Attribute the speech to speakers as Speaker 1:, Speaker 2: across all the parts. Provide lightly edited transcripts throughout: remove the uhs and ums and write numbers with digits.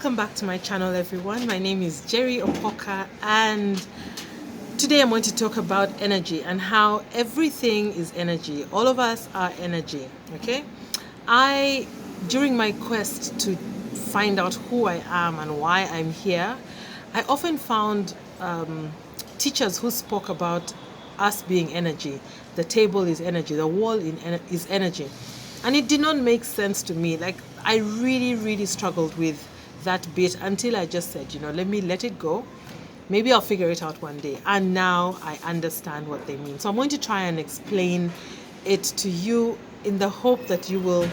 Speaker 1: Welcome back to my channel, everyone. My name is Jerry Opoka, and today I'm going to talk about energy and how everything is energy. All of us are energy, okay? During my quest to find out who I am and why I'm here, I often found teachers who spoke about us being energy. The table is energy, the wall is energy. And it did not make sense to me. Like, I really struggled with that bit until I just said, let it go. Maybe I'll figure it out one day. And now I understand what they mean. So I'm going to try and explain it to you in the hope that you will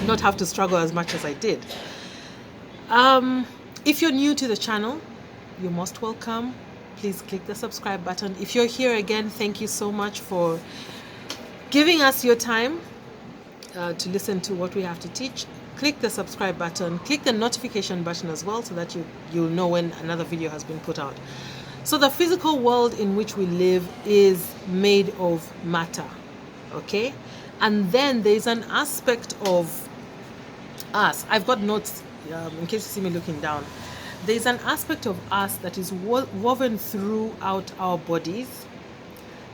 Speaker 1: not have to struggle as much as I did. If you're new to the channel, you're most welcome. Please click the subscribe button. If you're here again, thank you so much for giving us your time to listen to what we have to teach. Click the subscribe button, click the notification button as well, so that you'll know when another video has been put out. So the physical world in which we live is made of matter, okay? And then there's an aspect of us. I've got notes in case you see me looking down. There's an aspect of us that is woven throughout our bodies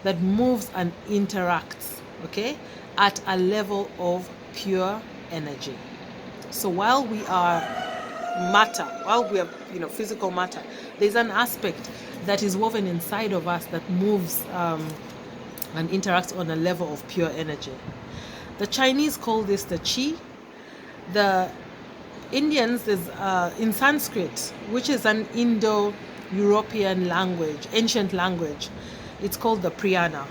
Speaker 1: that moves and interacts, okay, at a level of pure energy. So while we are matter, while we are physical matter, there's an aspect that is woven inside of us that moves and interacts on a level of pure energy. The Chinese call this the Qi. The Indians is in Sanskrit, which is an Indo-European language, ancient language. It's called the Prana.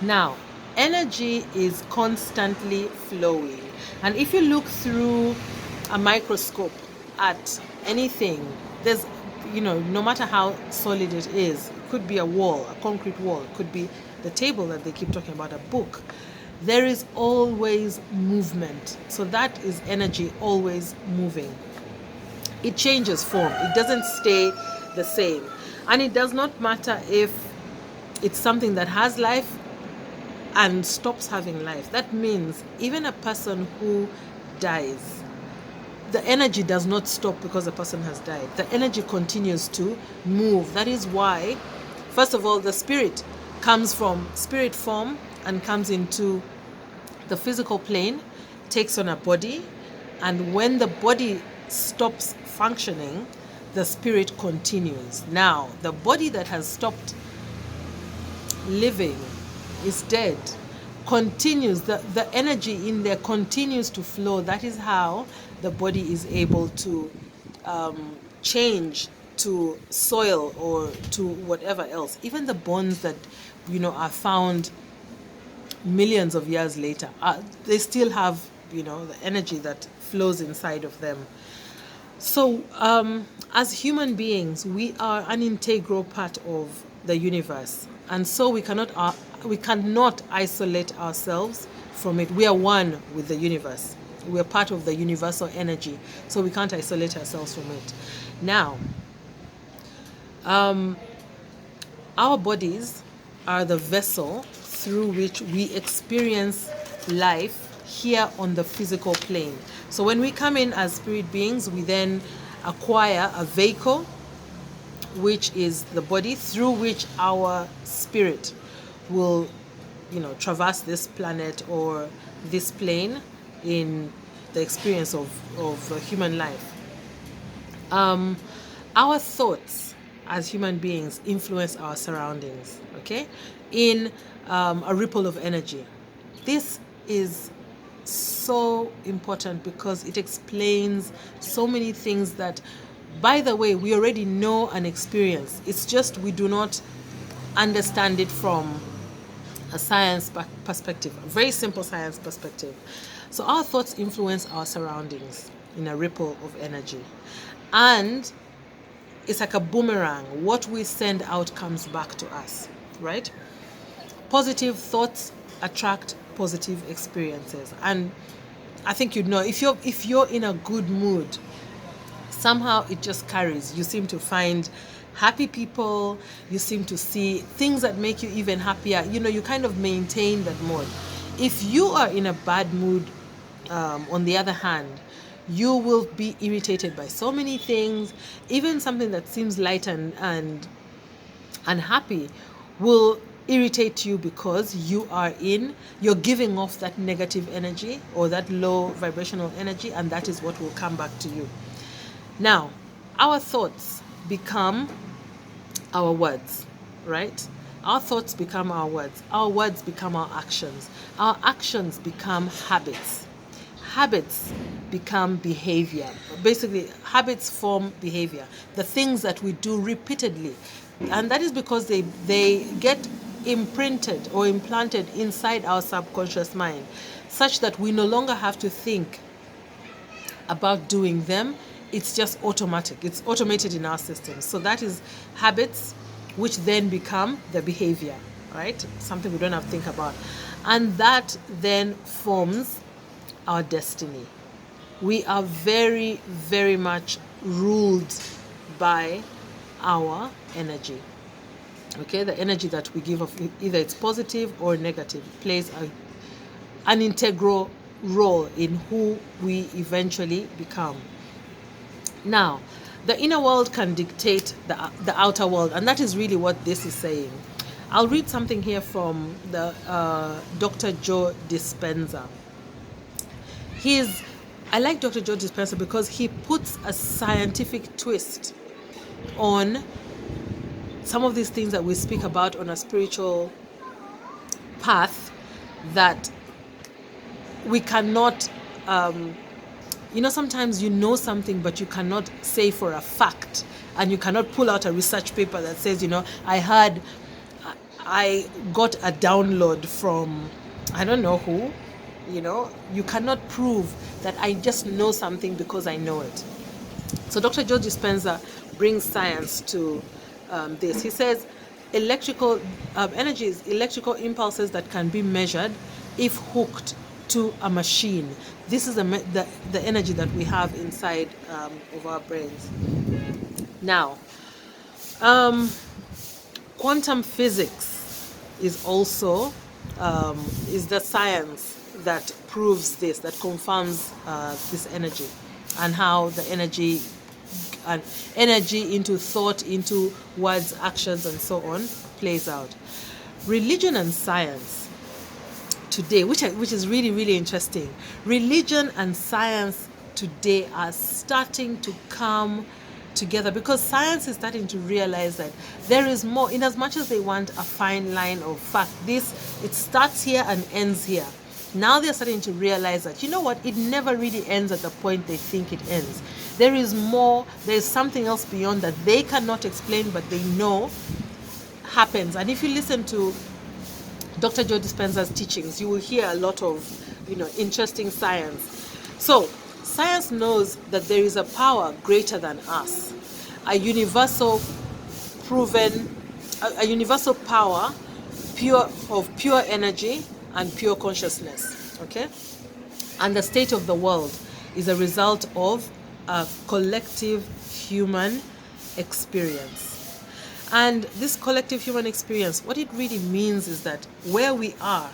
Speaker 1: Now, energy is constantly flowing. And if you look through a microscope at anything, there's, no matter how solid it is, it could be a wall, a concrete wall, it could be the table that they keep talking about, a book. There is always movement. So that is energy always moving. It changes form. It doesn't stay the same. And it does not matter if it's something that has life and stops having life. That means even a person who dies, the energy does not stop because the person has died. The energy continues to move. That is why, first of all, the spirit comes from spirit form and comes into the physical plane, takes on a body, and when the body stops functioning, the spirit continues. Now, the body that has stopped living is dead, continues, the energy in there continues to flow. That is how the body is able to change to soil or to whatever else. Even the bones that are found millions of years later, they still have the energy that flows inside of them. So as human beings, we are an integral part of the universe, and so we cannot isolate ourselves from it. We are one with the universe. We are part of the universal energy, so we can't isolate ourselves from it. Now, our bodies are the vessel through which we experience life here on the physical plane. So when we come in as spirit beings, we then acquire a vehicle, which is the body, through which our spirit will traverse this planet or this plane in the experience of human life. Our thoughts as human beings influence our surroundings, okay, in a ripple of energy. This is so important because it explains so many things that, by the way, we already know and experience. It's just we do not understand it from a science perspective, a very simple science perspective. So our thoughts influence our surroundings in a ripple of energy. And it's like a boomerang. What we send out comes back to us, right? Positive thoughts attract positive experiences. And I think if you're in a good mood, somehow it just carries. You seem to find happy people, you seem to see things that make you even happier. You kind of maintain that mood. If you are in a bad mood, on the other hand, You will be irritated by so many things. Even something that seems light and happy will irritate you because you're giving off that negative energy or that low vibrational energy, and that is what will come back to you. Now, our thoughts become our words, right? Our thoughts become our words become our actions become habits, habits become behavior. Basically, habits form behavior, the things that we do repeatedly, and that is because they get imprinted or implanted inside our subconscious mind, such that we no longer have to think about doing them. It's just automatic. It's automated in our system. So that is habits, which then become the behavior, right? Something we don't have to think about. And that then forms our destiny. We are very, very much ruled by our energy. Okay, the energy that we give off, either it's positive or negative, plays an integral role in who we eventually become. Now, the inner world can dictate the outer world, and that is really what this is saying. I'll read something here from the Dr. Joe Dispenza. I like Dr. Joe Dispenza because he puts a scientific twist on some of these things that we speak about on a spiritual path, that we cannot, sometimes you know something, but you cannot say for a fact, and you cannot pull out a research paper that says, I got a download from, I don't know who, you cannot prove that I just know something because I know it. So Dr. Joe Dispenza brings science to this. He says electrical energy is electrical impulses that can be measured if hooked to a machine. This is the energy that we have inside of our brains. Now, quantum physics is also is the science that proves this, that confirms this energy, and how the energy into thought, into words, actions, and so on plays out. Religion and science today, which is really, really interesting. Religion and science today are starting to come together, because science is starting to realize that there is more, in as much as they want a fine line of fact. It starts here and ends here. Now they're starting to realize that, it never really ends at the point they think it ends. There is more, there's something else beyond that they cannot explain, but they know happens. And if you listen to Dr. Joe Dispenza's teachings, you will hear a lot of, interesting science. So, science knows that there is a power greater than us, a universal power, pure energy and pure consciousness, okay? And the state of the world is a result of a collective human experience. And this collective human experience, what it really means is that where we are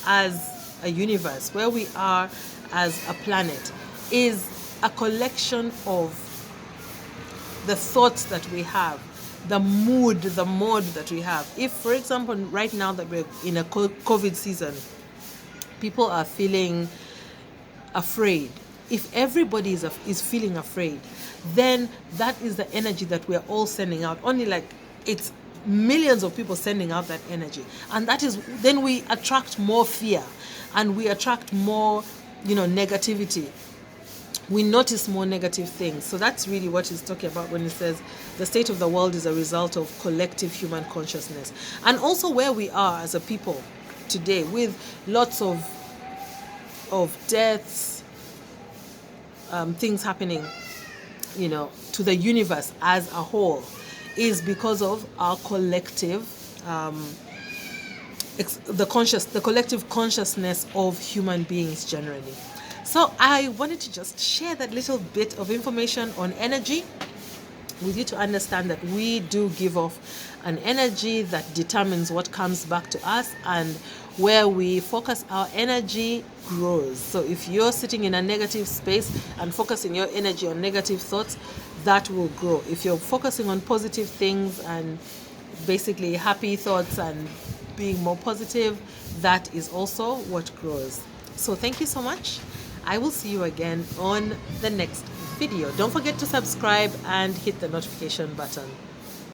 Speaker 1: as a universe, where we are as a planet, is a collection of the thoughts that we have, the mode that we have. If, for example, right now that we're in a COVID season, people are feeling afraid. If everybody is feeling afraid, then that is the energy that we're all sending out. It's millions of people sending out that energy. And then we attract more fear, and we attract more, negativity. We notice more negative things. So that's really what he's talking about when he says the state of the world is a result of collective human consciousness. And also where we are as a people today, with lots of deaths, things happening, to the universe as a whole, is because of our collective, the collective consciousness of human beings generally. So I wanted to just share that little bit of information on energy with you to understand that we do give off an energy that determines what comes back to us, and where we focus our energy grows. So if you're sitting in a negative space and focusing your energy on negative thoughts, that will grow. If you're focusing on positive things and basically happy thoughts and being more positive, that is also what grows. So thank you so much. I will see you again on the next video. Don't forget to subscribe and hit the notification button.